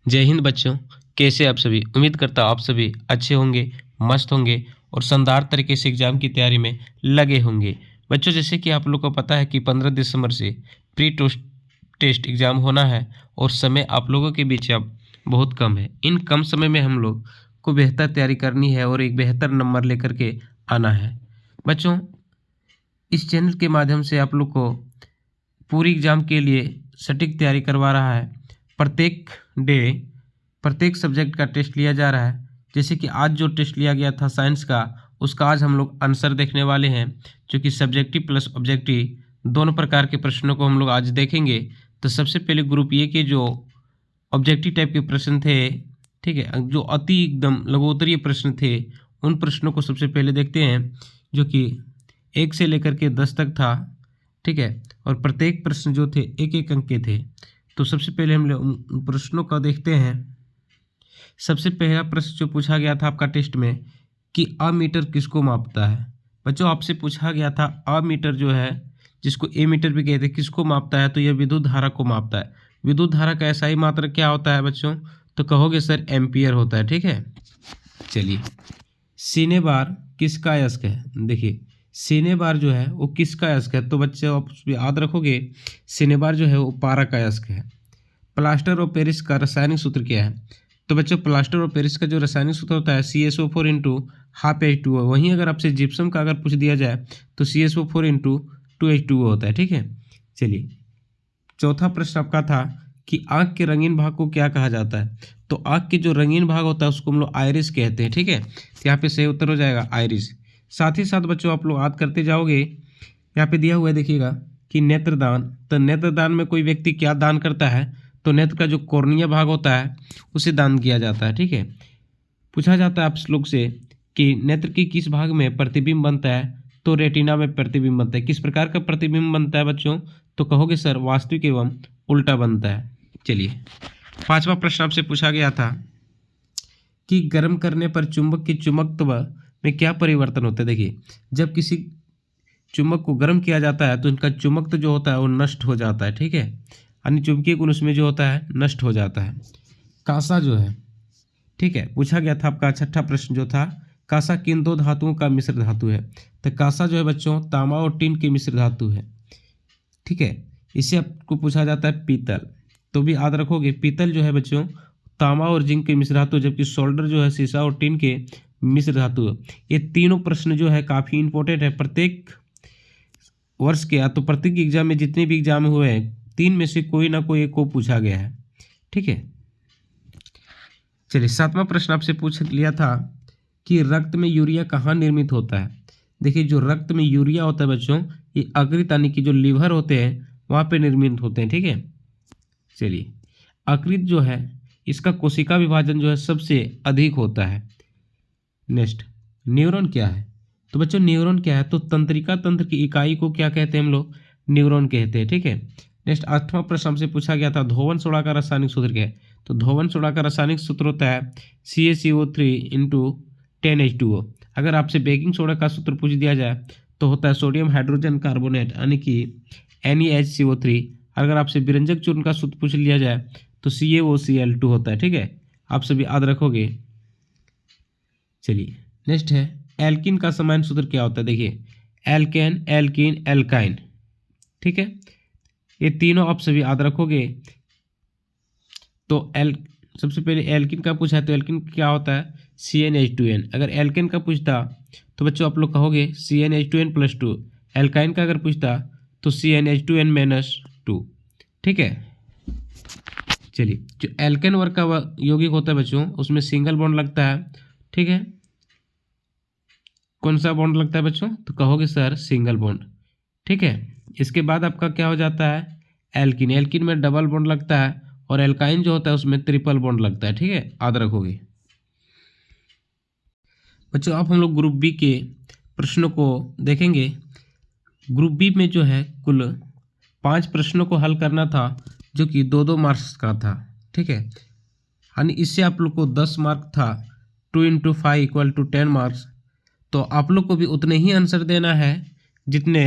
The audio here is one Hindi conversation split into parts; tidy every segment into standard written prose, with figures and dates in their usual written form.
जय हिंद बच्चों, कैसे आप सभी। उम्मीद करता हूँ आप सभी अच्छे होंगे, मस्त होंगे और शानदार तरीके से एग्ज़ाम की तैयारी में लगे होंगे। बच्चों, जैसे कि आप लोग को पता है कि 15 दिसंबर से प्री टोस्ट टेस्ट एग्ज़ाम होना है और समय आप लोगों के बीच अब बहुत कम है। इन कम समय में हम लोग को बेहतर तैयारी करनी है और एक बेहतर नंबर लेकर के आना है। बच्चों, इस चैनल के माध्यम से आप लोग को पूरी एग्ज़ाम के लिए सटीक तैयारी करवा रहा है। प्रत्येक डे प्रत्येक सब्जेक्ट का टेस्ट लिया जा रहा है। जैसे कि आज जो टेस्ट लिया गया था साइंस का, उसका आज हम लोग आंसर देखने वाले हैं, जो कि सब्जेक्टिव प्लस ऑब्जेक्टिव दोनों प्रकार के प्रश्नों को हम लोग आज देखेंगे। तो सबसे पहले ग्रुप ए के जो ऑब्जेक्टिव टाइप के प्रश्न थे, ठीक है, जो अति एकदम लघुत्तरीय प्रश्न थे, उन प्रश्नों को सबसे पहले देखते हैं, जो कि 1 से लेकर के 10 तक था, ठीक है, और प्रत्येक प्रश्न जो थे 1-1 अंक के थे। तो सबसे पहले हम लोग उन प्रश्नों का देखते हैं। सबसे पहला प्रश्न जो पूछा गया था आपका टेस्ट में कि अमीटर किसको मापता है। बच्चों, आपसे पूछा गया था अमीटर जो है, जिसको ए मीटर भी कहते हैं, किसको मापता है। तो यह विद्युत धारा को मापता है। विद्युत धारा का ऐसा ही मात्रा क्या होता है बच्चों? तो कहोगे सर एम्पियर होता है, ठीक है। चलिए, सीने बार किसका अयस्क है। देखिए, सीने बार जो है वो किसका अयस्क है। तो बच्चे आप याद रखोगे, सीने बार जो है वो पारा का अयस्क है। प्लास्टर ऑफ पेरिस का रासायनिक सूत्र क्या है। तो बच्चों, प्लास्टर ऑफ पेरिस का जो रासायनिक सूत्र होता है CSO4 इंटू हाफ H2O। वहीं अगर आपसे जिप्सम का अगर पूछ दिया जाए तो CSO4 इंटू 2H2O होता है, ठीक है। चलिए, चौथा प्रश्न आपका था कि आँख के रंगीन भाग को क्या कहा जाता है। तो आँख के जो रंगीन भाग होता है उसको हम लोग आइरिस कहते हैं, ठीक है। तो यहाँ पे सही उत्तर हो जाएगा आइरिस। साथ ही साथ बच्चों, आप लोग याद करते जाओगे, यहाँ पे दिया हुआ है, देखिएगा कि नेत्रदान। तो नेत्रदान में कोई व्यक्ति क्या दान करता है। तो नेत्र का जो कॉर्निया भाग होता है उसे दान किया जाता है, ठीक है। पूछा जाता है आप लोग से कि नेत्र की किस भाग में प्रतिबिंब बनता है। तो रेटिना में प्रतिबिंब बनता है। किस प्रकार का प्रतिबिंब बनता है बच्चों? तो कहोगे सर वास्तविक एवं उल्टा बनता है। चलिए, पांचवा प्रश्न आपसे पूछा गया था कि गर्म करने पर चुंबक की चुंबकत्व में क्या परिवर्तन होता है। देखिए, जब किसी चुंबक को गर्म किया जाता है तो इनका चुंबकत्व जो होता है वो नष्ट हो जाता है, ठीक है, यानी चुंबकीय गुण उसमें जो होता है नष्ट हो जाता है। कांसा जो है, ठीक है, पूछा गया था आपका छठा प्रश्न जो था, कांसा किन दो धातुओं का मिश्र धातु है। तो कांसा जो है बच्चों तांबा और टिन की मिश्र धातु है, ठीक है। इसे आपको पूछा जाता है पीतल। तो भी याद रखोगे, पीतल जो है बच्चों तांबा और जिंक के मिश्र धातु, जबकि सोल्डर जो है शीशा और टिन के मिश्र धातु है। ये तीनों प्रश्न जो है काफ़ी इंपॉर्टेंट है प्रत्येक वर्ष के। तो प्रत्येक एग्जाम में जितने भी एग्जाम हुए हैं, तीन में से कोई ना कोई एक को पूछा गया है, ठीक है। चलिए, सातवां प्रश्न आपसे पूछ लिया था कि रक्त में यूरिया कहाँ निर्मित होता है। देखिए, जो रक्त में यूरिया होता है बच्चों, ये यकृत यानी कि जो लीवर होते हैं वहाँ पे निर्मित होते हैं, ठीक है। चलिए, यकृत जो है इसका कोशिका विभाजन जो है सबसे अधिक होता है। नेक्स्ट, न्यूरॉन क्या है। तो बच्चों, न्यूरॉन क्या है। तो तंत्रिका तंत्र की इकाई को क्या कहते हैं हम लोग? न्यूरॉन कहते हैं, ठीक है। नेक्स्ट, आठवां प्रश्न हमसे पूछा गया था धोवन सोडा का रासायनिक सूत्र क्या है। तो धोवन सोडा का रासायनिक सूत्र होता है CaCO3 इंटू 10H2O। अगर आपसे बेकिंग सोडा का सूत्र पूछ दिया जाए तो होता है सोडियम हाइड्रोजन कार्बोनेट यानी कि NeHCO3। अगर आपसे विरंजक चूर्ण का सूत्र पूछ लिया जाए तो CaOCl2 होता है, ठीक है। आप सभी याद रखोगे। चलिए, नेक्स्ट है एल्किन का सामान्य सूत्र क्या होता है। देखिए, एल्केन, एल्किन, एल्काइन, ठीक है। ये तीनों आप सभी याद रखोगे। तो सबसे पहले एल्किन का पूछा है तो एल्किन क्या होता है CnH2n। अगर एल्केन का पूछता तो बच्चों आप लोग कहोगे CnH2n+2। एल्काइन का अगर पूछता तो CnH2n-2, ठीक है। चलिए, जो एल्केन वर्ग का यौगिक होता है बच्चों, उसमें सिंगल बॉन्ड लगता है, ठीक है। कौन सा बॉन्ड लगता है बच्चों? तो कहोगे सर सिंगल बॉन्ड, ठीक है। इसके बाद आपका क्या हो जाता है एल्किन। एल्किन में डबल बॉन्ड लगता है और एल्काइन जो होता है उसमें ट्रिपल बॉन्ड लगता है, ठीक है, याद रखोगे। बच्चों, अब हम लोग ग्रुप बी के प्रश्नों को देखेंगे। ग्रुप बी में जो है कुल 5 प्रश्नों को हल करना था, जो कि 2-2 मार्क्स का था, ठीक है। यानी इससे आप लोग को 10 मार्क था। 2 × 5 = 10 मार्क्स। तो आप लोग को भी उतने ही आंसर देना है जितने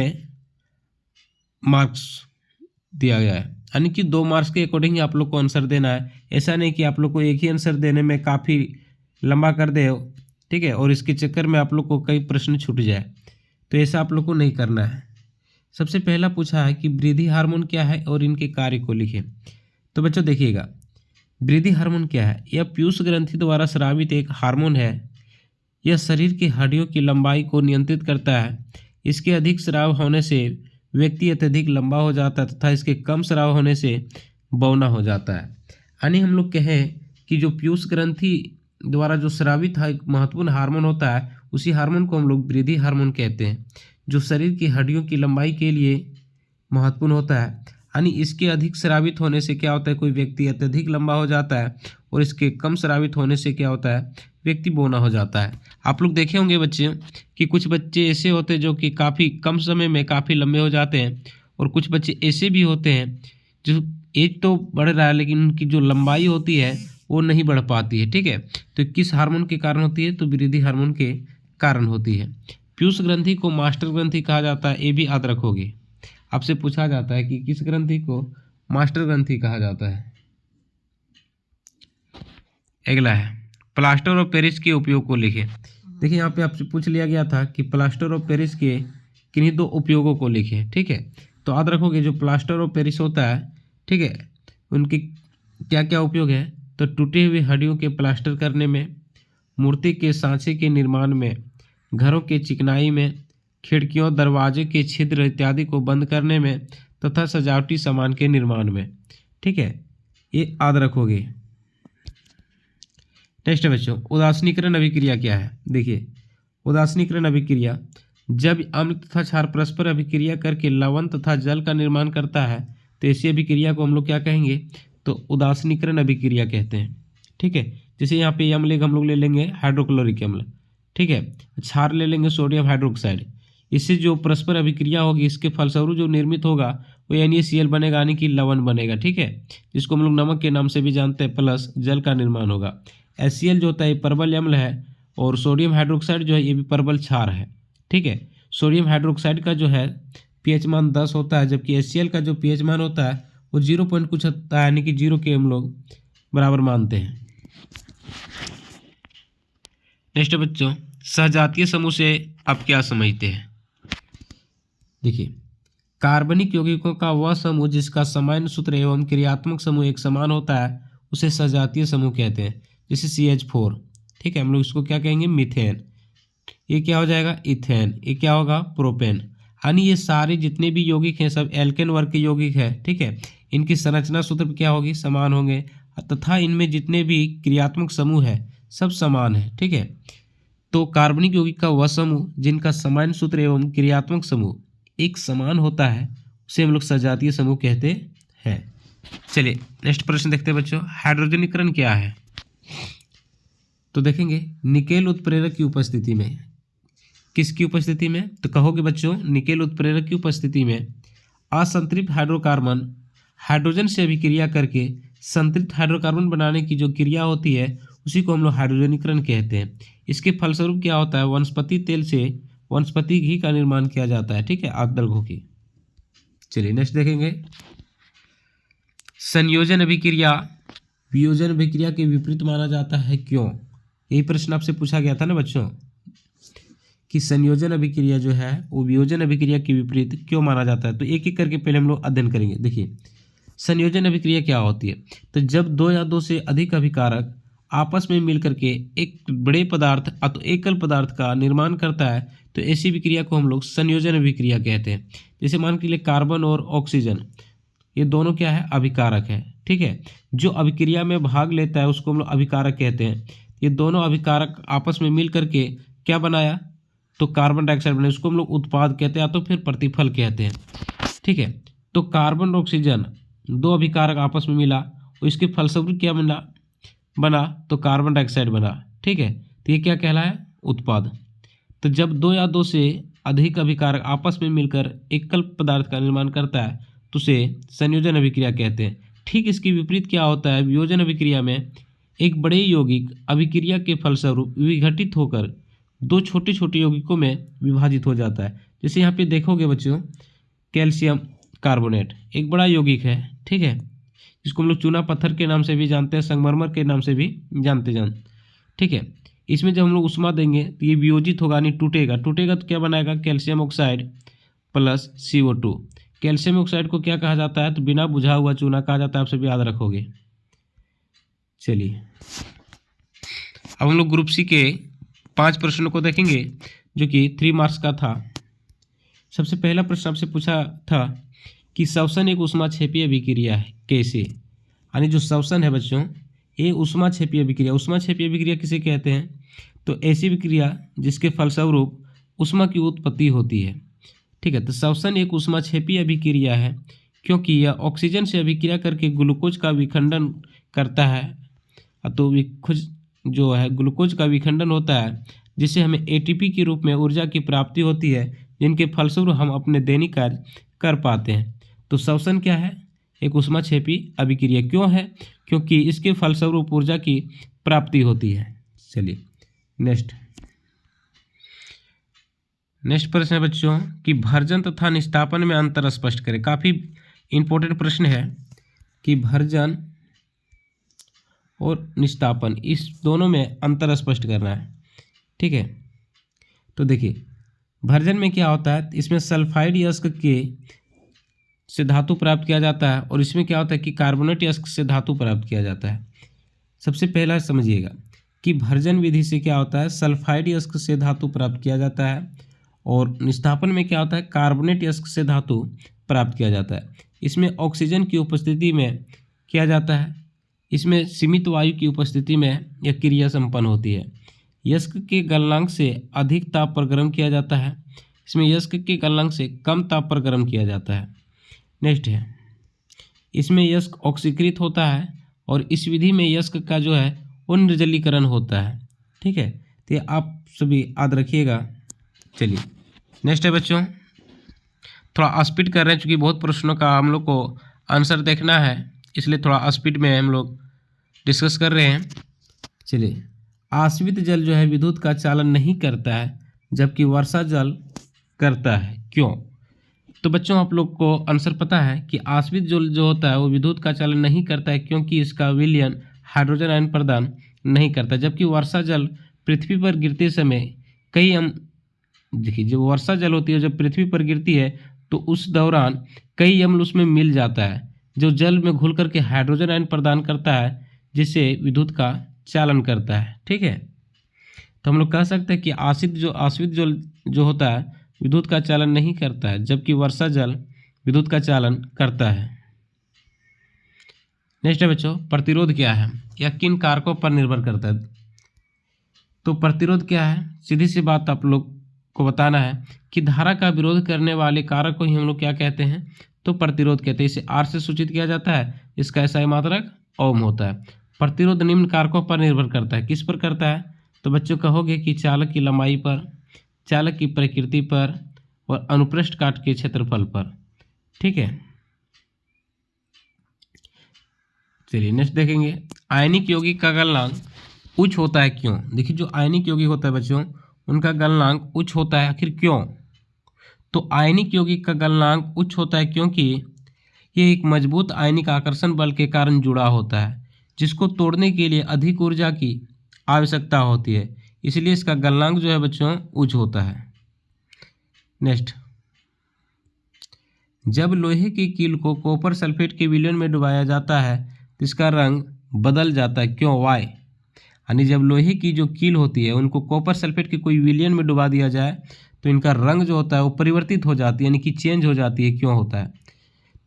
मार्क्स दिया गया है। यानी कि 2 मार्क्स के अकॉर्डिंग ही आप लोग को आंसर देना है। ऐसा नहीं कि आप लोग को एक ही आंसर देने में काफ़ी लंबा कर दे, ठीक है, और इसके चक्कर में आप लोग को कई प्रश्न छूट जाए, तो ऐसा आप लोग को नहीं करना है। सबसे पहला पूछा है कि वृद्धि हार्मोन क्या है और इनके कार्य को लिखें। तो बच्चों देखिएगा, वृद्धि हार्मोन क्या है? यह पीयूष ग्रंथि द्वारा स्रावित एक हार्मोन है। यह शरीर की हड्डियों की लंबाई को नियंत्रित करता है। इसके अधिक स्राव होने से व्यक्ति अत्यधिक लंबा हो जाता है तथा इसके कम स्राव होने से बौना हो जाता है। यानी हम लोग कहें कि जो पीयूष ग्रंथि द्वारा जो स्रावित महत्वपूर्ण हार्मोन होता है, उसी हार्मोन को हम लोग वृद्धि हार्मोन कहते हैं, जो शरीर की हड्डियों की लंबाई के लिए महत्वपूर्ण होता है। यानी इसके अधिक स्रावित होने से क्या होता है, कोई व्यक्ति अत्यधिक लंबा हो जाता है, और इसके कम स्रावित होने से क्या होता है, व्यक्ति बौना हो जाता है। आप लोग देखे होंगे बच्चे कि कुछ बच्चे ऐसे होते हैं जो कि काफ़ी कम समय में काफ़ी लंबे हो जाते हैं, और कुछ बच्चे ऐसे भी होते हैं जो एज तो बढ़ रहा है लेकिन उनकी जो लंबाई होती है वो नहीं बढ़ पाती है, ठीक है। तो किस हार्मोन के कारण होती है? तो वृद्धि हार्मोन के कारण होती है। पीयूष ग्रंथि को मास्टर ग्रंथि कहा जाता है, ये भी याद रखोगे। आपसे पूछा जाता है कि किस ग्रंथि को मास्टर ग्रंथि कहा जाता है। अगला है प्लास्टर ऑफ पेरिस के उपयोग को लिखें। देखिए यहाँ पे आपसे पूछ लिया गया था कि प्लास्टर ऑफ पेरिस के किन्हीं 2 उपयोगों को लिखें, ठीक है। तो याद रखोगे जो प्लास्टर ऑफ पेरिस होता है, ठीक है, उनके क्या क्या उपयोग है? तो टूटे हुए हड्डियों के प्लास्टर करने में, मूर्ति के सांचे के निर्माण में, घरों के चिकनाई में, खिड़कियों दरवाजे के छिद्र इत्यादि को बंद करने में तथा सजावटी सामान के निर्माण में, ठीक है, ये याद रखोगे। नेक्स्ट बच्चों, उदासीनीकरण अभिक्रिया क्या है? देखिए उदासीनीकरण अभिक्रिया जब अम्ल तथा क्षार परस्पर अभिक्रिया करके लवण तथा जल का निर्माण करता है तो ऐसी अभिक्रिया को हम लोग क्या कहेंगे? तो उदासीनीकरण अभिक्रिया कहते हैं, ठीक है। जैसे यहाँ पे अम्ल हम लोग ले लेंगे हाइड्रोक्लोरिक अम्ल, ठीक है, क्षार ले लेंगे सोडियम हाइड्रोक्साइड। इससे जो परस्पर अभिक्रिया होगी इसके फलस्वरूप जो निर्मित होगा वो NaCl बनेगा, यानी कि लवण बनेगा, ठीक है, जिसको हम लोग नमक के नाम से भी जानते हैं, प्लस जल का निर्माण होगा। HCl जो होता है परबल अम्ल है, और सोडियम हाइड्रोक्साइड जो है ये भी परबल क्षार है, ठीक है। सोडियम हाइड्रोक्साइड का जो है pH मान 10 होता है, जबकि HCl का जो pH मान होता है वो 0 पॉइंट कुछ होता है, यानी कि 0 के हम लोग बराबर मानते हैं। नेक्स्ट बच्चों, सहजातीय समूह से आप क्या समझते हैं? देखिए कार्बनिक यौगिकों का वह समूह जिसका सामान्य सूत्र एवं क्रियात्मक समूह एक समान होता है उसे सजातीय समूह कहते हैं। जैसे CH4, ठीक है, हम लोग इसको क्या कहेंगे? मीथेन। ये क्या हो जाएगा? इथेन। ये क्या होगा? प्रोपेन। यानी ये सारे जितने भी यौगिक हैं सब एल्केन वर्ग के यौगिक है, ठीक है। इनकी संरचना सूत्र क्या होगी? समान होंगे, तथा इनमें जितने भी क्रियात्मक समूह है सब समान है, ठीक है। तो कार्बनिक यौगिक का वह समूह जिनका समान सूत्र एवं क्रियात्मक समूह एक समान होता है उसे हम लोग सजातीय समूह कहते हैं। चलिए नेक्स्ट प्रश्न देखते हैं बच्चों, हाइड्रोजनीकरण क्या है? तो देखेंगे निकेल उत्प्रेरक की उपस्थिति में, किसकी उपस्थिति में? तो कहोगे बच्चों निकेल उत्प्रेरक की उपस्थिति में असंतृप्त हाइड्रोकार्बन हाइड्रोजन से अभिक्रिया करके संतृप्त हाइड्रोकार्बन बनाने की जो क्रिया होती है उसी को हम लोग हाइड्रोजनीकरण कहते हैं। इसके फलस्वरूप क्या होता है? वनस्पति तेल से वनस्पति घी का निर्माण किया जाता है, ठीक है, आदर्घों की। चलिए नेक्स्ट देखेंगे, संयोजन अभिक्रिया वियोजन अभिक्रिया के विपरीत माना जाता है, क्यों? यही प्रश्न आपसे पूछा गया था ना बच्चों कि संयोजन अभिक्रिया जो है वो वियोजन अभिक्रिया के विपरीत क्यों माना जाता है। तो एक एक करके पहले हम लोग अध्ययन करेंगे। देखिए संयोजन अभिक्रिया क्या होती है? तो जब 2 या 2 से अधिक अभिकारक आपस में मिलकर के एक बड़े पदार्थ अथवा एकल पदार्थ का निर्माण करता है तो ऐसी अभिक्रिया को हम लोग संयोजन अभिक्रिया कहते हैं। जैसे मान के लिए कार्बन और ऑक्सीजन ये दोनों क्या है? अभिकारक है, ठीक है। जो अभिक्रिया में भाग लेता है उसको हम लोग अभिकारक कहते हैं। ये दोनों अभिकारक आपस में मिल करके क्या बनाया? तो कार्बन डाइऑक्साइड बनाया, उसको हम लोग उत्पाद कहते हैं या तो फिर प्रतिफल कहते हैं, ठीक है। तो कार्बन और ऑक्सीजन 2 अभिकारक आपस में मिला और इसके फलस्वरूप क्या बना? तो कार्बन डाइऑक्साइड बना, ठीक है। तो ये क्या कहलाया? उत्पाद। तो जब 2 या 2 से अधिक अभिकारक आपस में मिलकर एकल पदार्थ का निर्माण करता है तो उसे संयोजन अभिक्रिया कहते हैं। ठीक इसके विपरीत क्या होता है? वियोजन अभिक्रिया में एक बड़े यौगिक अभिक्रिया के फलस्वरूप विघटित होकर 2 छोटे छोटे यौगिकों में विभाजित हो जाता है। जैसे यहाँ पे देखोगे बच्चों कैल्शियम कार्बोनेट एक बड़ा यौगिक है, ठीक है, इसको हम लोग चूना पत्थर के नाम से भी जानते हैं, संगमरमर के नाम से भी जानते जान। ठीक है, इसमें जब हम लोग उष्मा देंगे तो ये वियोजित होगा, नहीं टूटेगा। टूटेगा तो क्या बनाएगा, calcium oxide plus CO2। Calcium oxide को क्या कहा जाता है, तो बिना बुझा हुआ चूना कहा जाता है, आप सभी याद रखोगे। चलिए अब हम लोग ग्रुप सी के 5 प्रश्नों को देखेंगे जो कि 3 मार्क्स का था। सबसे पहला प्रश्न आपसे पूछा था कि श्वसन एक ऊष्माक्षेपीय अभिक्रिया है, कैसे। यानी जो श्वसन है बच्चों, ये ऊष्माक्षेपीय अभिक्रिया। ऊष्माक्षेपीय अभिक्रिया किसे कहते हैं, तो ऐसी अभिक्रिया जिसके फलस्वरूप ऊष्मा की उत्पत्ति होती है। ठीक है, तो श्वसन एक ऊष्माक्षेपीय अभिक्रिया है क्योंकि यह ऑक्सीजन से अभिक्रिया करके ग्लूकोज का विखंडन करता है। तो जो है ग्लूकोज का विखंडन होता है, जिससे हमें ATP के रूप में ऊर्जा की प्राप्ति होती है, जिनके फलस्वरूप हम अपने दैनिक कार्य कर पाते हैं। तो श्वसन क्या है, एक ऊष्माक्षेपी अभिक्रिया। क्यों है, क्योंकि इसके फलस्वरूप ऊर्जा की प्राप्ति होती है। चलिए नेक्स्ट प्रश्न है बच्चों कि भर्जन तथा निस्तापन में अंतर स्पष्ट करें। काफ़ी इंपॉर्टेंट प्रश्न है कि भर्जन और निस्तापन, इस दोनों में अंतर स्पष्ट करना है। ठीक है, तो देखिए भर्जन में क्या होता है, इसमें सल्फाइड यस्क के से धातु प्राप्त किया जाता है, और इसमें क्या होता है कि कार्बोनेट यस्क से धातु प्राप्त किया जाता है। सबसे पहला समझिएगा कि भर्जन विधि से क्या होता है, सल्फाइड यस्क से धातु प्राप्त किया जाता है, और निस्तापन में क्या होता है, कार्बोनेट यस्क से धातु प्राप्त किया जाता है। इसमें ऑक्सीजन की उपस्थिति में किया जाता है, इसमें सीमित वायु की उपस्थिति में यह क्रिया संपन्न होती है। यस्क के गलनांक से अधिक ताप पर गर्म किया जाता है, इसमें यस्क के गलनांक से कम ताप पर गर्म किया जाता है। नेक्स्ट है, इसमें यस्क ऑक्सीकृत होता है, और इस विधि में यस्क का जो है वो निर्जलीकरण होता है। ठीक है, तो ये आप सभी याद रखिएगा। चलिए नेक्स्ट है बच्चों, थोड़ा स्पीड कर रहे हैं क्योंकि बहुत प्रश्नों का हम लोग को आंसर देखना है, इसलिए थोड़ा स्पीड में हम लोग डिस्कस कर रहे हैं। चलिए, आश्रित जल जो है विद्युत का चालन नहीं करता है, जबकि वर्षा जल करता है, क्यों। तो बच्चों आप लोग को आंसर पता है कि आश्रित जल जो होता है वो विद्युत का चालन नहीं करता है, क्योंकि इसका विलयन हाइड्रोजन आयन प्रदान नहीं करता। जबकि वर्षा जल पृथ्वी पर गिरते समय कई देखिए जब वर्षा जल होती है, जब पृथ्वी पर गिरती है तो उस दौरान कई अम्ल उसमें मिल जाता है, जो जल में घुल करके हाइड्रोजन आयन प्रदान करता है, जिससे विद्युत का चालन करता है। ठीक है, तो हम लोग कह सकते हैं कि आश्रित जल जो होता है विद्युत का चालन नहीं करता है, जबकि वर्षा जल विद्युत का चालन करता है। नेक्स्ट है बच्चों, प्रतिरोध क्या है, यह किन कारकों पर निर्भर करता है। तो प्रतिरोध क्या है, सीधी सी बात आप लोग को बताना है कि धारा का विरोध करने वाले कारक को ही हम लोग क्या कहते हैं, तो प्रतिरोध कहते हैं। इसे R से सूचित किया जाता है, इसका SI मात्रक ओम होता है। प्रतिरोध निम्न कारकों पर निर्भर करता है, किस पर करता है, तो बच्चों कहोगे कि चालक की लंबाई पर, चालक की प्रकृति पर, और अनुप्रस्थ काट के क्षेत्रफल पर। ठीक है, चलिए नेक्स्ट देखेंगे, आयनिक यौगिक का गलनांक उच्च होता है, क्यों। देखिए जो आयनिक यौगिक होता है बच्चों, उनका गलनांक उच्च होता है, आखिर क्यों। तो आयनिक यौगिक का गलनांक उच्च होता है क्योंकि ये एक मजबूत आयनिक आकर्षण बल के कारण जुड़ा होता है, जिसको तोड़ने के लिए अधिक ऊर्जा की आवश्यकता होती है, इसलिए इसका गलनांक जो है बच्चों उच्च होता है। नेक्स्ट, जब लोहे की कील को कॉपर सल्फेट के विलयन में डुबाया जाता है तो इसका रंग बदल जाता है, क्यों, वाई। यानी जब लोहे की जो कील होती है उनको कॉपर सल्फेट के कोई विलयन में डुबा दिया जाए तो इनका रंग जो होता है वो परिवर्तित हो जाती है, यानी कि चेंज हो जाती है। क्यों होता है,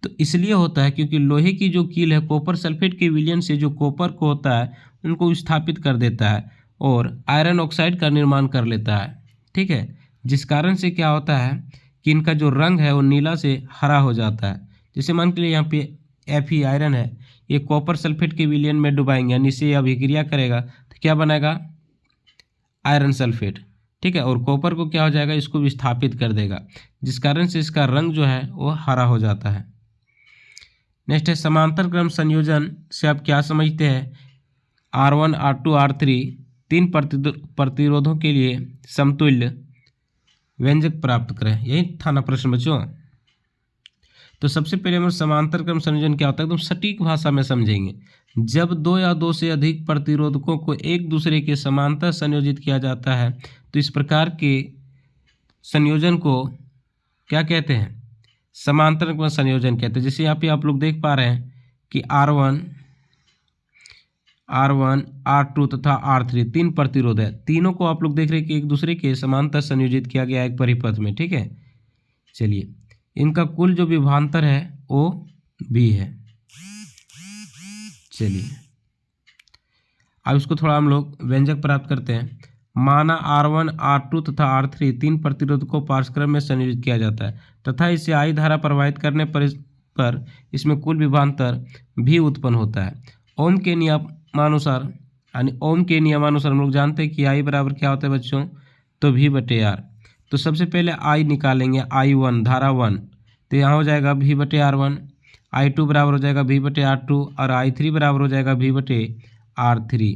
तो इसलिए होता है क्योंकि लोहे की जो कील है कॉपर सल्फेट के विलयन से जो कॉपर को होता है उनको विस्थापित कर देता है और आयरन ऑक्साइड का निर्माण कर लेता है। ठीक है, जिस कारण से क्या होता है कि इनका जो रंग है वो नीला से हरा हो जाता है। जैसे मान के लिए यहाँ पे Fe आयरन है, ये कॉपर सल्फेट के विलयन में डुबाएंगे, यानी इससे अभिक्रिया करेगा तो क्या बनेगा, आयरन सल्फेट। ठीक है, और कॉपर को क्या हो जाएगा, इसको विस्थापित कर देगा, जिस कारण से इसका रंग जो है वो हरा हो जाता है। नेक्स्ट है, समांतर क्रम संयोजन से आप क्या समझते हैं, R1 R2 R3 तीन प्रतिरोधों के लिए समतुल्य व्यंजक प्राप्त करें, यही था ना प्रश्न बच्चों। तो सबसे पहले हम समांतर क्रम संयोजन क्या होता है एकदम सटीक भाषा में समझेंगे। जब दो या दो से अधिक प्रतिरोधकों को एक दूसरे के समांतर संयोजित किया जाता है तो इस प्रकार के संयोजन को क्या कहते हैं, समांतर क्रम संयोजन कहते हैं। जैसे यहाँ पे आप लोग देख पा रहे हैं कि R1, R2 तथा R3 तीन प्रतिरोध है, तीनों को आप लोग देख रहे हैं कि एक दूसरे के समांतर संयोजित किया गया एक परिपथ में। ठीक है, चलिए इनका कुल जो विभवांतर है वो भी है। चलिए अब इसको थोड़ा हम लोग व्यंजक प्राप्त करते हैं। माना R1, R2 तथा R3 तीन प्रतिरोध को पारस्परिक में संयोजित किया जाता है तथा इसे I धारा प्रवाहित करने पर इसमें कुल विभवांतर भी उत्पन्न होता है। ओम के नियमानुसार यानी ओम के नियमानुसार हम लोग जानते हैं कि I बराबर क्या होता है बच्चों, तो V/R। तो सबसे पहले I निकालेंगे, I1 धारा 1, तो यहाँ हो जाएगा V/R1। I2 बराबर हो जाएगा V/R2 और I3 बराबर हो जाएगा V/R3।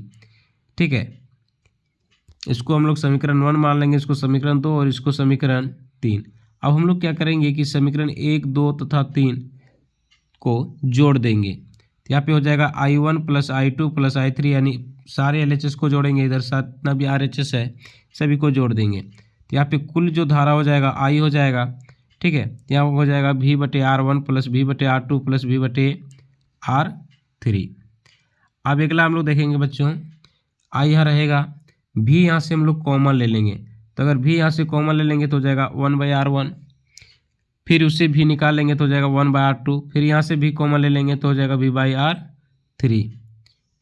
ठीक है, इसको हम लोग समीकरण 1 मान लेंगे, इसको समीकरण 2 और इसको समीकरण 3। अब हम लोग क्या करेंगे कि समीकरण 1, 2 तथा 3 को जोड़ देंगे। तो यहाँ पे हो जाएगा I1 plus I2 plus I3 यानी सारे LHS को जोड़ेंगे, इधर जितना भी RHS है सभी को जोड़ देंगे। तो यहाँ पे कुल जो धारा हो जाएगा I हो जाएगा। ठीक है, यहाँ हो जाएगा V/R1 plus V/R2 plus V/R3। अब अगला हम लोग देखेंगे बच्चों, I यहाँ रहेगा, V यहाँ से हम लोग कॉमन ले लेंगे। तो अगर V यहाँ से कॉमन ले लेंगे तो हो जाएगा 1/R1, फिर उससे V निकाल लेंगे तो हो जाएगा 1/R2, फिर यहाँ से V कॉमन ले लेंगे तो हो जाएगा V/R3।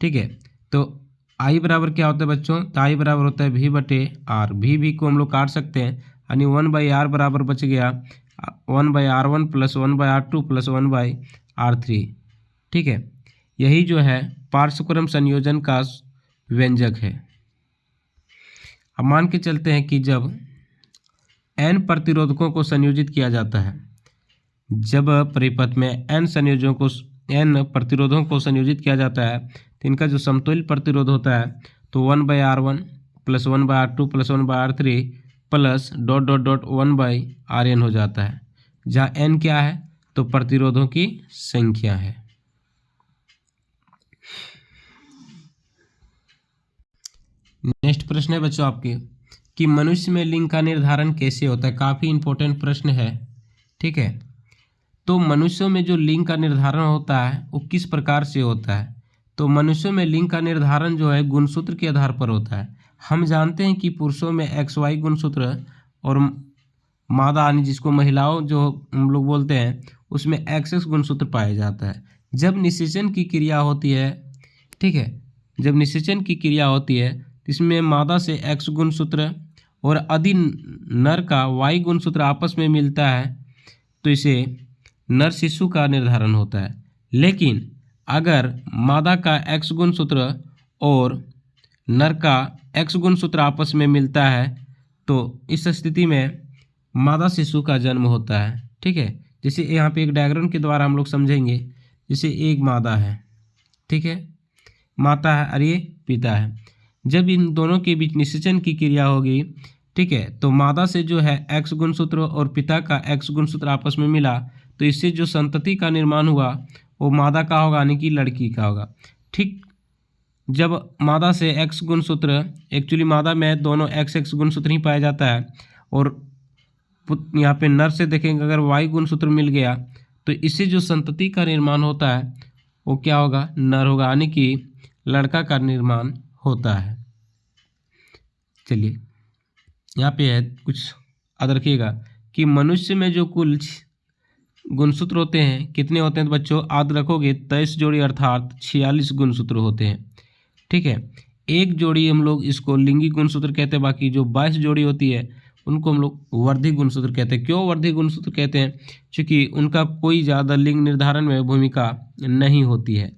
ठीक है, तो I बराबर क्या होता है बच्चों, तो I बराबर होता है V/R। V को हम लोग काट सकते हैं यानी 1/R बराबर बच गया 1/R1 plus 1/R2 plus 1/R3। ठीक है, यही जो है पार्श्वक्रम संयोजन का व्यंजक है। अब मान के चलते हैं कि जब n प्रतिरोधकों को संयोजित किया जाता है, जब परिपथ में n प्रतिरोधों को संयोजित किया जाता है तो इनका जो समतुल्य प्रतिरोध होता है तो 1/R1 plus 1/R2 plus 1/R3 plus ... 1/Rn हो जाता है, जहाँ n क्या है, तो प्रतिरोधों की संख्या है। नेक्स्ट प्रश्न है बच्चों आपके कि मनुष्य में लिंग का निर्धारण कैसे होता है। काफ़ी इंपॉर्टेंट प्रश्न है। ठीक है, तो मनुष्यों में जो लिंग का निर्धारण होता है वो किस प्रकार से होता है, तो मनुष्यों में लिंग का निर्धारण जो है गुणसूत्र के आधार पर होता है। हम जानते हैं कि पुरुषों में XY गुणसूत्र और मादा यानी जिसको महिलाओं जो हम लोग बोलते हैं उसमें XX गुणसूत्र पाया जाता है। जब निषेचन की क्रिया होती है, ठीक है, जब निषेचन की क्रिया होती है इसमें मादा से X गुणसूत्र और यदि नर का Y गुणसूत्र आपस में मिलता है तो इसे नर शिशु का निर्धारण होता है। लेकिन अगर मादा का X गुणसूत्र और नर का X गुणसूत्र आपस में मिलता है तो इस स्थिति में मादा शिशु का जन्म होता है। ठीक है, जैसे यहाँ पे एक डायग्राम के द्वारा हम लोग समझेंगे। जैसे एक मादा है, ठीक है, माता है और ये पिता है। जब इन दोनों के बीच निषेचन की क्रिया होगी, ठीक है, तो मादा से जो है X गुणसूत्र और पिता का X गुणसूत्र आपस में मिला तो इससे जो संतति का निर्माण हुआ वो मादा का होगा यानी कि लड़की का होगा। ठीक, जब मादा से X गुणसूत्र, एक्चुअली मादा में दोनों XX गुणसूत्र ही पाया जाता है और यहाँ पे नर से देखेंगे अगर Y गुणसूत्र मिल गया तो इससे जो संतति का निर्माण होता है वो क्या होगा, नर होगा, यानी कि लड़का का निर्माण होता है। चलिए यहाँ पे है कुछ याद रखिएगा कि मनुष्य में जो कुल गुणसूत्र होते हैं कितने होते हैं, तो बच्चों याद रखोगे 23 जोड़ी अर्थात 46 गुणसूत्र होते हैं। ठीक है, एक जोड़ी हम लोग इसको लिंगी गुणसूत्र कहते हैं, बाकी जो 22 जोड़ी होती है उनको हम लोग वर्धी गुणसूत्र कहते हैं। क्यों वर्धी गुणसूत्र कहते हैं, क्योंकि उनका कोई ज़्यादा लिंग निर्धारण में भूमिका नहीं होती है।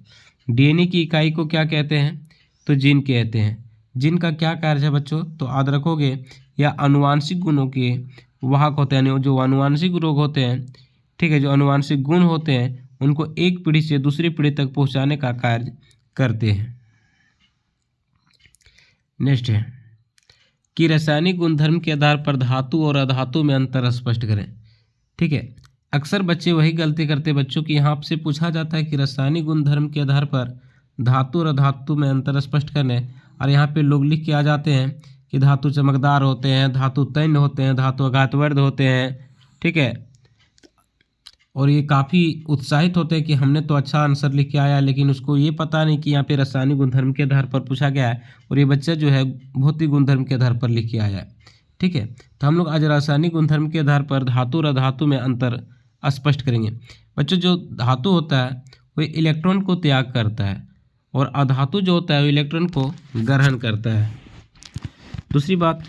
DNA की इकाई को क्या कहते हैं, तो जीन कहते हैं। जीन का क्या कार्य है बच्चों, तो याद रखोगे या अनुवांशिक गुणों के वाहक होते हैं, जो अनुवांशिक रोग होते हैं, ठीक है, जो अनुवांशिक गुण होते हैं उनको एक पीढ़ी से दूसरी पीढ़ी तक पहुंचाने का कार्य करते हैं। नेक्स्ट है कि रासायनिक गुणधर्म के आधार पर धातु और अधातु में अंतर स्पष्ट करें। ठीक है, अक्सर बच्चे वही गलती करते हैं बच्चों की, यहाँ आपसे पूछा जाता है कि रासायनिक गुणधर्म के आधार पर धातु और अधातु में अंतर स्पष्ट करें, और यहाँ पे लोग लिख के आ जाते हैं कि धातु चमकदार होते हैं, धातु तैन्न होते हैं, धातु आघातवर्ध होते हैं, ठीक है। और ये काफ़ी उत्साहित होते हैं कि हमने तो अच्छा आंसर लिख के आया, लेकिन उसको ये पता नहीं कि यहाँ पे रासायनिक गुणधर्म के आधार पर पूछा गया है और ये बच्चा जो है भौतिक गुणधर्म के आधार पर लिख के आया है, ठीक है। तो हम लोग आज रासायनिक गुणधर्म के आधार पर धातु और अधातु में अंतर स्पष्ट करेंगे। बच्चों, जो धातु होता है वो इलेक्ट्रॉन को त्याग करता है और अधातु जो होता है वो इलेक्ट्रॉन को ग्रहण करता है। दूसरी बात,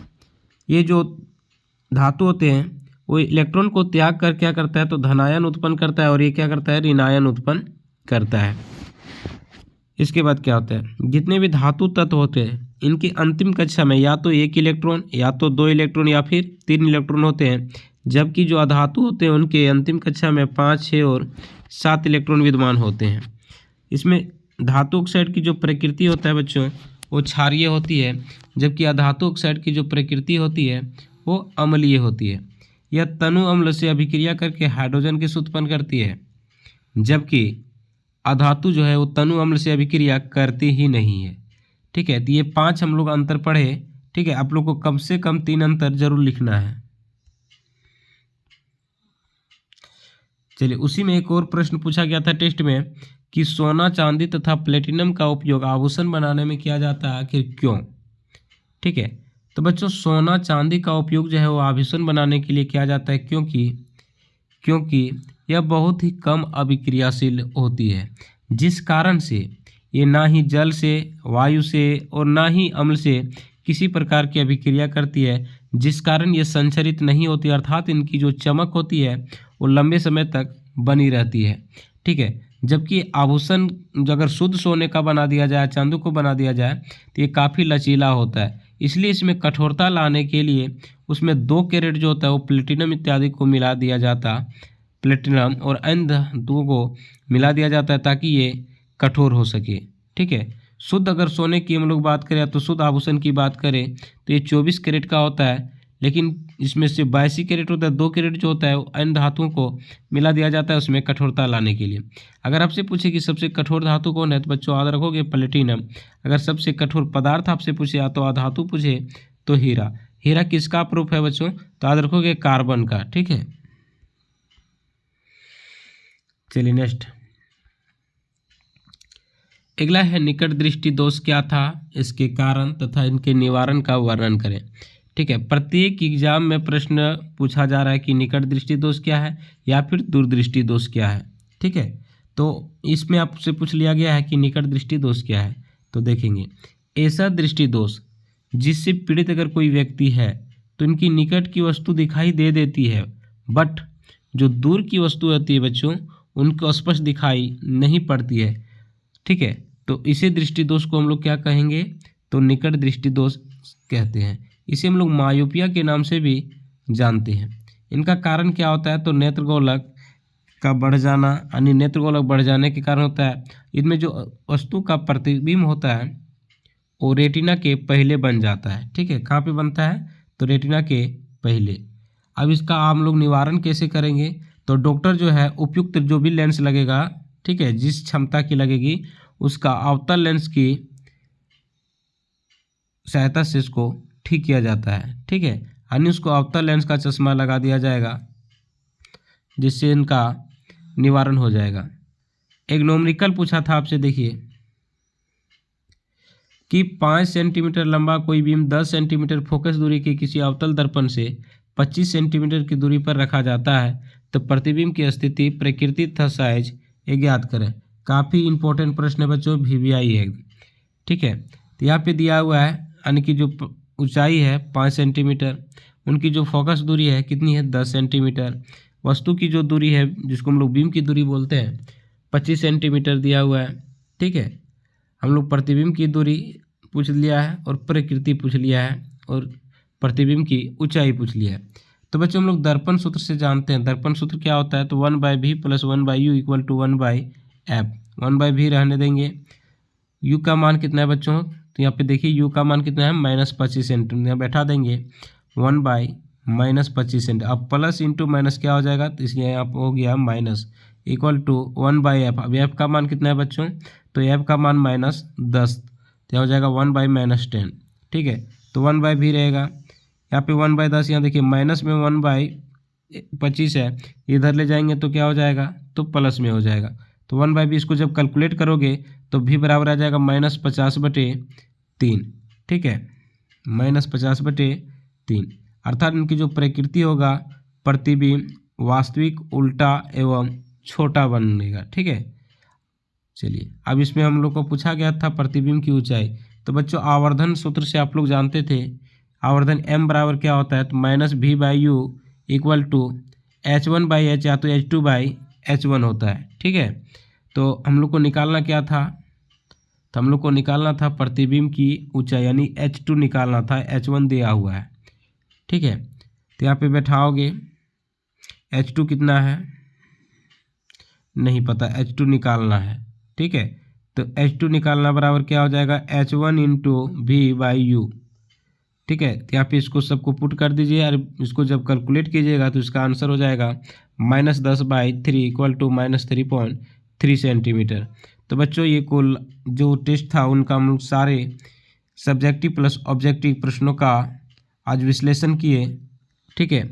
ये जो धातु होते हैं वो इलेक्ट्रॉन को त्याग कर क्या करता है, तो धनायन उत्पन्न करता है, और ये क्या करता है, ऋणायन उत्पन्न करता है। इसके बाद क्या होता है, जितने भी धातु तत्व होते हैं इनकी अंतिम कक्षा में या तो एक इलेक्ट्रॉन या तो दो इलेक्ट्रॉन या फिर तीन इलेक्ट्रॉन होते हैं, जबकि जो अधातु होते हैं उनके अंतिम कक्षा में 5, 6 और 7 इलेक्ट्रॉन विद्यमान होते हैं। इसमें धातु ऑक्साइड की जो प्रकृति होता है बच्चों वो क्षारीय होती है, जबकि अधातु ऑक्साइड की जो प्रकृति होती है वो अम्लीय होती है। यह तनु अम्ल से अभिक्रिया करके हाइड्रोजन गैस उत्पन्न करती है, जबकि अधातु जो है वो तनु अम्ल से अभिक्रिया करती ही नहीं है, ठीक है। तो ये 5 हम लोग अंतर पढ़े, ठीक है। आप लोग को कम से कम 3 अंतर जरूर लिखना है। चलिए, उसी में एक और प्रश्न पूछा गया था टेस्ट में कि सोना, चांदी तथा प्लेटिनम का उपयोग आभूषण बनाने में किया जाता है, आखिर क्यों, ठीक है। तो बच्चों, सोना चांदी का उपयोग जो है वो आभूषण बनाने के लिए किया जाता है, क्योंकि यह बहुत ही कम अभिक्रियाशील होती है, जिस कारण से ये ना ही जल से, वायु से और ना ही अम्ल से किसी प्रकार की अभिक्रिया करती है, जिस कारण ये संचरित नहीं होती, अर्थात इनकी जो चमक होती है वो लंबे समय तक बनी रहती है, ठीक है। जबकि आभूषण जो अगर शुद्ध सोने का बना दिया जाए, चांदी को बना दिया जाए, तो ये काफ़ी लचीला होता है, इसलिए इसमें कठोरता लाने के लिए उसमें 2 कैरेट जो होता है वो प्लेटिनम इत्यादि को मिला दिया जाता, प्लेटिनम और अन्य धातुओं को मिला दिया जाता है ताकि ये कठोर हो सके, ठीक है। शुद्ध अगर सोने की हम लोग बात करें तो शुद्ध आभूषण की बात करें तो ये 24 कैरेट का होता है, लेकिन इसमें से 82 कैरेट होता है, 2 कैरेट जो होता है वो अन्य धातुओं को मिला दिया जाता है उसमें कठोरता लाने के लिए। अगर आपसे पूछे कि सबसे कठोर धातु कौन है, तो बच्चों याद रखोगे प्लेटिनम। अगर सबसे कठोर पदार्थ आपसे पूछे या तो अधातु पूछे तो हीरा। हीरा किसका प्रूफ है बच्चों, तो याद रखोगे कार्बन का, ठीक है। चलिए नेक्स्ट, अगला है निकट दृष्टि दोष क्या था, इसके कारण तथा इनके निवारण का वर्णन करें, ठीक है। प्रत्येक एग्जाम में प्रश्न पूछा जा रहा है कि निकट दृष्टि दोष क्या है या फिर दूरदृष्टि दोष क्या है, ठीक है। तो इसमें आपसे पूछ लिया गया है कि निकट दृष्टि दोष क्या है। तो देखेंगे, ऐसा दृष्टि दोष जिससे पीड़ित अगर कोई व्यक्ति है तो इनकी निकट की वस्तु दिखाई दे देती है, बट जो दूर की वस्तु होती है बच्चों उनको स्पष्ट दिखाई नहीं पड़ती है, ठीक है। तो इसे दृष्टि दोष को हम लोग क्या कहेंगे, तो निकट दृष्टि दोष कहते हैं। इसे हम लोग मायोपिया के नाम से भी जानते हैं। इनका कारण क्या होता है, तो नेत्रगोलक का बढ़ जाना, यानी नेत्रगोलक बढ़ जाने के कारण होता है। इनमें जो वस्तु का प्रतिबिंब होता है वो रेटिना के पहले बन जाता है, ठीक है। कहाँ पे बनता है, तो रेटिना के पहले। अब इसका हम लोग निवारण कैसे करेंगे, तो डॉक्टर जो है उपयुक्त जो भी लेंस लगेगा, ठीक है, जिस क्षमता की लगेगी उसका अवतल लेंस की सहायता से इसको ठीक किया जाता है, ठीक है। यानी उसको अवतल लेंस का चश्मा लगा दिया जाएगा जिससे इनका निवारण हो जाएगा। एक न्यूमेरिकल पूछा था आपसे, देखिए कि 5 सेंटीमीटर लंबा कोई बीम 10 सेंटीमीटर फोकस दूरी के किसी अवतल दर्पण से 25 सेंटीमीटर की दूरी पर रखा जाता है, तो प्रतिबिंब की स्थिति, प्रकृति तथा साइज ज्ञात करें। काफ़ी इंपॉर्टेंट प्रश्न है बच्चों, VVI है, ठीक है। तो यहाँ पे दिया हुआ है, यानी कि जो ऊंचाई है 5 सेंटीमीटर, उनकी जो फोकस दूरी है कितनी है, 10 सेंटीमीटर, वस्तु की जो दूरी है जिसको हम लोग बीम की दूरी बोलते हैं 25 सेंटीमीटर दिया हुआ है, ठीक है। हम लोग प्रतिबिंब की दूरी पूछ लिया है और प्रकृति पूछ लिया है और प्रतिबिंब की ऊंचाई पूछ लिया है। तो बच्चों हम लोग दर्पण सूत्र से जानते हैं, दर्पण सूत्र क्या होता है, तो 1/v + 1/u = 1/f। 1/v रहने देंगे। u का मान कितना है बच्चों, तो यहाँ पे देखिए u का मान कितना है, -25 सेंटीमीटर, यहाँ बैठा देंगे 1/f -25 सेंटी। अब प्लस इंटू माइनस क्या हो जाएगा, तो इसलिए यहाँ हो गया माइनस इक्वल टू 1/f। अब एफ का मान कितना है बच्चों, तो एफ का मान -10, तो हो जाएगा 1/-10। ठीक है, तो 1 भी रहेगा यहाँ पे 1/10। यहाँ देखिए माइनस में 1/25 है, इधर ले जाएंगे तो क्या हो जाएगा, तो प्लस में हो जाएगा। तो 1/b इसको जब कैलकुलेट करोगे तो भी बराबर आ जाएगा -50/3। ठीक है, -50/3, अर्थात इनकी जो प्रकृति होगा प्रतिबिंब वास्तविक, उल्टा एवं छोटा बनेगा। ठीक है, चलिए अब इसमें हम लोग को पूछा गया था प्रतिबिंब की ऊंचाई। तो बच्चों आवर्धन सूत्र से आप लोग जानते थे, आवर्धन m बराबर क्या होता है, तो -v/u इक्वल टू h1/h या तो h2/h1 होता है। ठीक है, तो हम लोग को निकालना क्या था, तो हम लोग को निकालना था प्रतिबिंब की ऊंचाई, यानी h2 निकालना था, h1 दिया हुआ है। ठीक है, तो यहाँ पे बैठाओगे, h2 कितना है नहीं पता, h2 निकालना है। ठीक है, तो h2 निकालना बराबर क्या हो जाएगा, h1 इंटू v/u। ठीक है, तो यहाँ पे इसको सबको पुट कर दीजिए और इसको जब कैलकुलेट कीजिएगा तो इसका आंसर हो जाएगा -10/3 इक्वल टू -3.3 सेंटीमीटर। तो बच्चों ये कुल जो टेस्ट था उनका हम लोग सारे सब्जेक्टिव प्लस ऑब्जेक्टिव प्रश्नों का आज विश्लेषण किए। ठीक है,